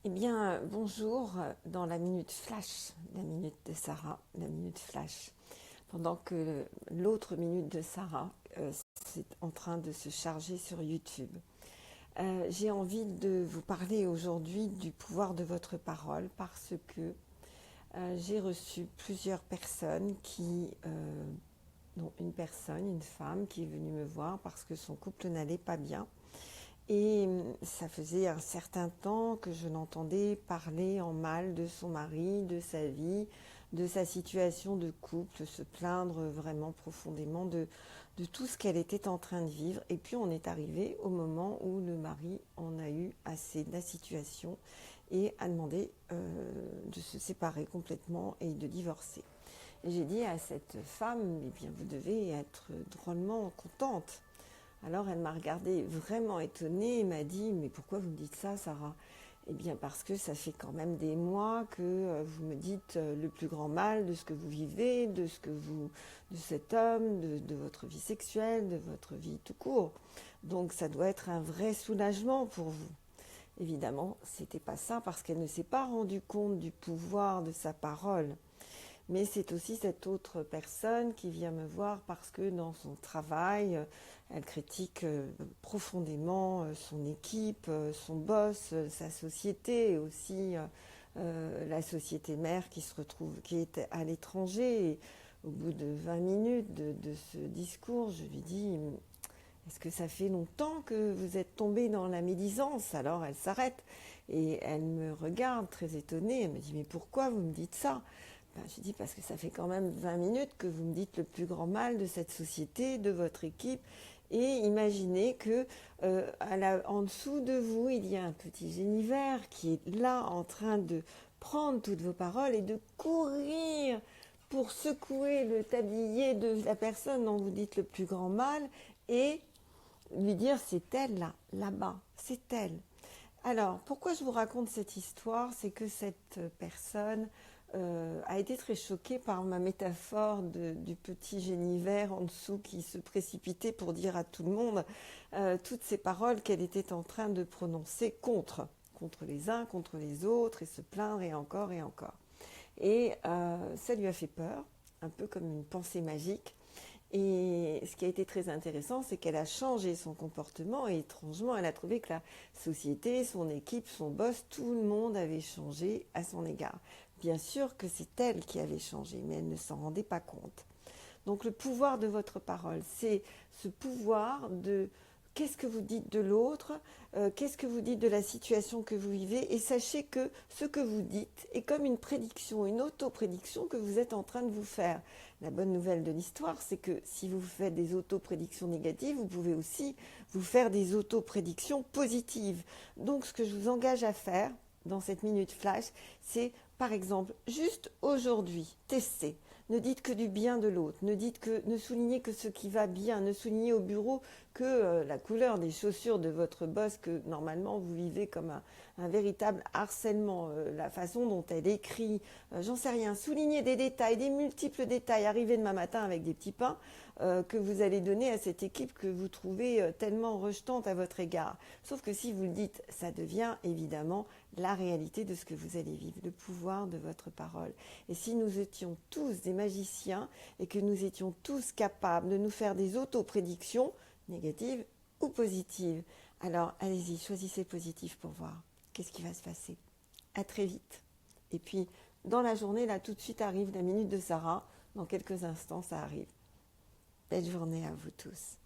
Eh bien, bonjour dans la minute flash, la minute de Sarah, la minute flash. Pendant que l'autre minute de Sarah, c'est en train de se charger sur YouTube. J'ai envie de vous parler aujourd'hui du pouvoir de votre parole parce que j'ai reçu plusieurs personnes dont une personne, une femme qui est venue me voir parce que son couple n'allait pas bien. Et ça faisait un certain temps que je l'entendais parler en mal de son mari, de sa vie, de sa situation de couple, se plaindre vraiment profondément de tout ce qu'elle était en train de vivre. Et puis on est arrivé au moment où le mari en a eu assez de la situation et a demandé de se séparer complètement et de divorcer. Et j'ai dit à cette femme, eh bien vous devez être drôlement contente. Alors elle m'a regardée vraiment étonnée et m'a dit « Mais pourquoi vous me dites ça, Sarah ?» Eh bien parce que ça fait quand même des mois que vous me dites le plus grand mal de ce que vous vivez, de cet homme, de votre vie sexuelle, de votre vie tout court. Donc ça doit être un vrai soulagement pour vous. Évidemment, c'était pas ça parce qu'elle ne s'est pas rendue compte du pouvoir de sa parole. Mais c'est aussi cette autre personne qui vient me voir parce que dans son travail, elle critique profondément son équipe, son boss, sa société et aussi la société mère qui est à l'étranger. Et au bout de 20 minutes de ce discours, je lui dis est-ce que ça fait longtemps que vous êtes tombée dans la médisance? Alors elle s'arrête et elle me regarde très étonnée. Elle me dit mais pourquoi vous me dites ça? Je dis parce que ça fait quand même 20 minutes que vous me dites le plus grand mal de cette société, de votre équipe. Et imaginez que en dessous de vous, il y a un petit génivert qui est là en train de prendre toutes vos paroles et de courir pour secouer le tablier de la personne dont vous dites le plus grand mal et lui dire c'est elle là, là-bas, c'est elle. Alors, pourquoi je vous raconte cette histoire? C'est que cette personne a été très choquée par ma métaphore du petit génivert en dessous qui se précipitait pour dire à tout le monde toutes ces paroles qu'elle était en train de prononcer contre les uns, contre les autres, et se plaindre et encore et encore. Et ça lui a fait peur, un peu comme une pensée magique. Et ce qui a été très intéressant, c'est qu'elle a changé son comportement et étrangement, elle a trouvé que la société, son équipe, son boss, tout le monde avait changé à son égard. Bien sûr que c'est elle qui avait changé, mais elle ne s'en rendait pas compte. Donc le pouvoir de votre parole, c'est ce pouvoir de qu'est-ce que vous dites de l'autre, qu'est-ce que vous dites de la situation que vous vivez, et sachez que ce que vous dites est comme une prédiction, une auto-prédiction que vous êtes en train de vous faire. La bonne nouvelle de l'histoire, c'est que si vous faites des auto-prédictions négatives, vous pouvez aussi vous faire des auto-prédictions positives. Donc ce que je vous engage à faire dans cette minute flash, c'est par exemple juste aujourd'hui, tester. Ne dites que du bien de l'autre, ne soulignez que ce qui va bien, ne soulignez au bureau que la couleur des chaussures de votre boss, que normalement vous vivez comme un véritable harcèlement, la façon dont elle écrit, j'en sais rien, soulignez des détails, des multiples détails, arrivez demain matin avec des petits pains que vous allez donner à cette équipe que vous trouvez tellement rejetante à votre égard. Sauf que si vous le dites, ça devient évidemment la réalité de ce que vous allez vivre, le pouvoir de votre parole. Et si nous étions tous des magiciens et que nous étions tous capables de nous faire des auto-prédictions, négatives ou positives, alors allez-y, choisissez positif pour voir qu'est-ce qui va se passer. À très vite. Et puis, dans la journée, là, tout de suite arrive la minute de Sarah. Dans quelques instants, ça arrive. Belle journée à vous tous.